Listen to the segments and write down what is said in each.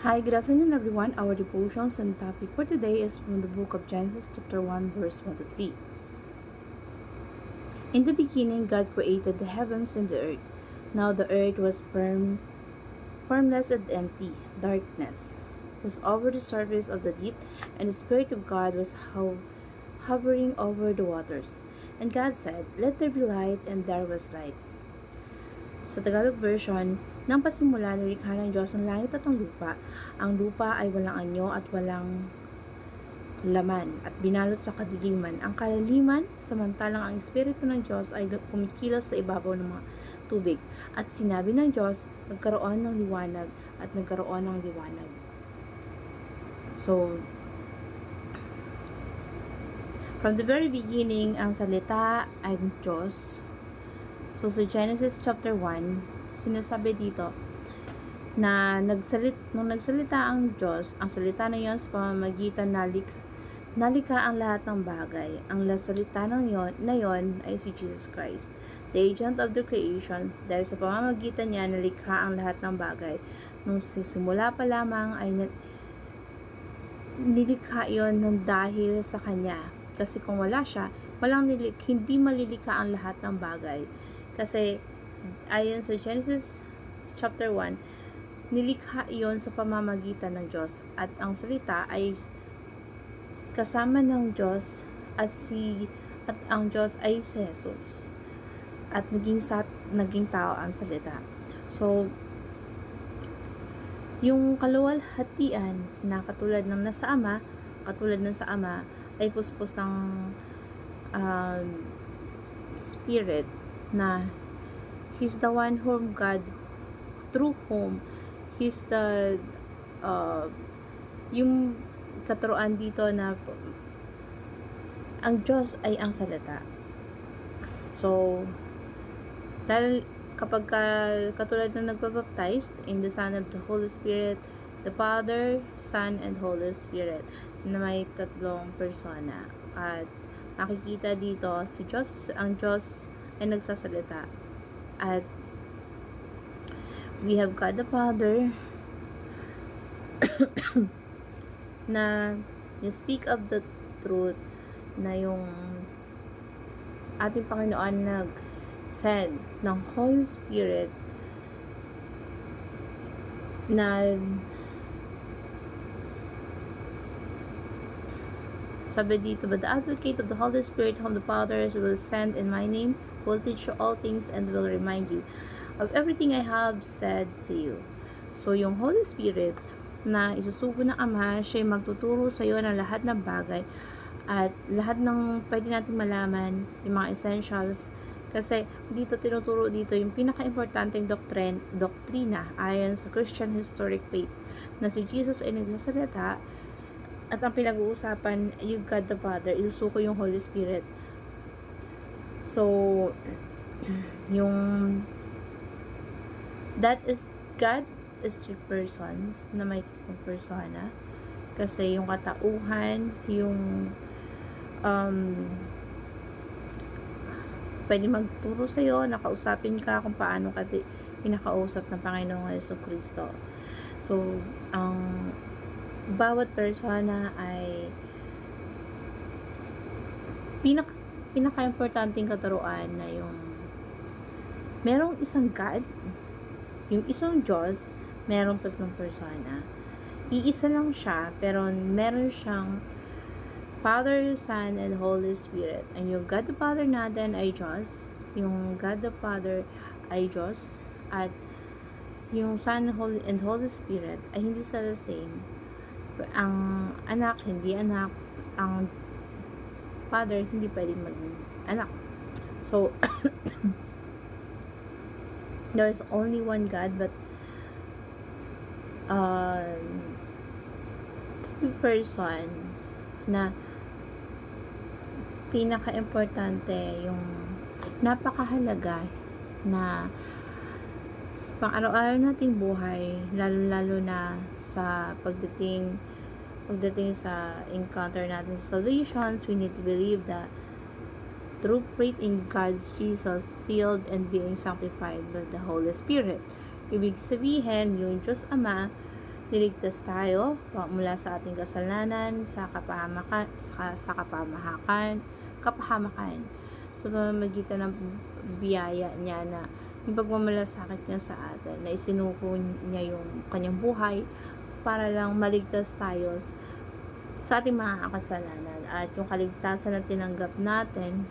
Hi, good afternoon everyone. Our devotions and topic for today is from the book of Genesis chapter 1 verse 1 to 3. In the beginning God created the heavens and the earth. Now the earth was formless and empty, darkness was over the surface of the deep, and the Spirit of God was hovering over the waters. And God said, "Let there be light," and there was light. Sa Tagalog version, nang pasimula nilikha ng Diyos ang langit at ang lupa. Ang lupa ay walang anyo at walang laman at binalot sa kadiliman. Ang kalaliman, samantalang ang Espiritu ng Diyos ay kumikilos sa ibabaw ng mga tubig. At sinabi ng Diyos, nagkaroon ng liwanag at nagkaroon ng liwanag. So, from the very beginning, ang salita ay Diyos. So, sa Genesis chapter 1, sinasabi dito na nung nagsalita ang Diyos, ang salita na yon sa pamamagitan nalika ang lahat ng bagay. Ang salita na yon ay si Jesus Christ, the agent of the creation, dahil sa pamamagitan niya nalikha ang lahat ng bagay. Nung simula pa lamang ay nilikha yon ng dahil sa Kanya. Kasi kung wala siya, hindi malilikha ang lahat ng bagay. Kasi ayon sa Genesis chapter 1, nilikha iyon sa pamamagitan ng Diyos at ang salita ay kasama ng Diyos at ang Diyos ay si Jesus at naging tao ang salita. So, yung kaluwalhatian na katulad ng sa Ama ay puspos ng Spirit na He's the one whom God, through whom He's the yung katuruan dito na ang Diyos ay ang salita. So, dahil kapag katulad ng nagbabaptize in the Son of the Holy Spirit, the Father, Son, and Holy Spirit, na may tatlong persona. At makikita dito ang Diyos ay nagsasalita. At we have God the Father na you speak of the truth, na yung ating Panginoon nag-send ng Holy Spirit na sabi dito, "But the advocate of the Holy Spirit whom the Father will send in my name will teach you all things and will remind you of everything I have said to you." So, yung Holy Spirit na isusugo ng Ama, siya magtuturo sa iyo ng lahat ng bagay at lahat ng pwede nating malaman, yung mga essentials. Kasi dito tinuturo dito yung pinaka-importanteng doktrina ayon sa Christian historic faith na si Jesus ay nagsasalita at ang pinag-uusapan yung God the Father, isusuko yung Holy Spirit. So, yung God is three persons na may tipong persona. Kasi yung katauhan, yung pwede magturo sa'yo, nakausapin ka kung paano ka pinakausap ng Panginoong Jesucristo. So, ang bawat persona ay pinaka-importanting katuruan na yung merong isang God, yung isang Diyos, merong tatlong persona. Iisa lang siya, pero meron siyang Father, Son, and Holy Spirit. And yung God the Father natin ay Diyos, yung God the Father ay Diyos, at yung Son and Holy Spirit ay hindi sila same. Ang anak, hindi anak. Ang Father, hindi pwedeng maging anak. So, there's only one God, but two persons na pinaka-importante, yung napakahalaga na sa pang-araw-araw nating buhay, lalo-lalo na sa pagdating sa encounter natin sa salvations. We need to believe that through faith in God's Jesus, sealed and being sanctified by the Holy Spirit. Ibig sabihin, yung Diyos Ama Niligtas tayo mula sa ating kasalanan, sa kapahamakan, sa pamamagitan ng biyaya niya na yung pagmamalasakit niya sa atin, na isinuko niya yung kanyang buhay para lang maligtas tayo sa ating mga kasalanan. At yung kaligtasan na tinanggap natin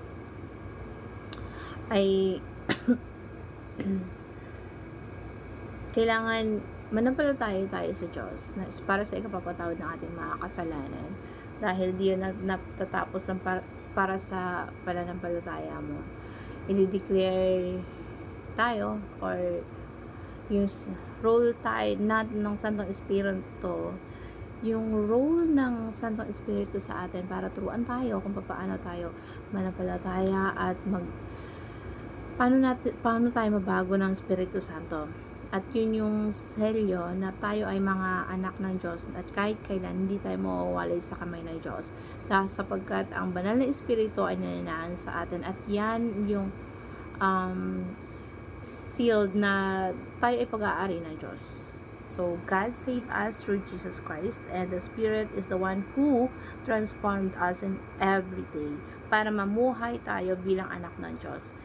ay kailangan manampalataya tayo sa Diyos na para sa ikapapatawad ng ating mga kasalanan, dahil di yun natatapos ng para sa pananampalataya mo. I-declare tayo, or yung role tayo ng Santong Espiritu, yung role ng Santong Espiritu sa atin para turuan tayo kung paano tayo manampalataya at paano tayo mabago ng Espiritu Santo. At yun yung selyo na tayo ay mga anak ng Diyos, at kahit kailan hindi tayo mawawalay sa kamay ng Diyos, dahil sapagkat ang banal na Espiritu ay naninaan sa atin, at yan yung sealed na tayo ay pag-aari ng Diyos. So, God saved us through Jesus Christ, and the Spirit is the one who transformed us in every day para mamuhay tayo bilang anak ng Diyos.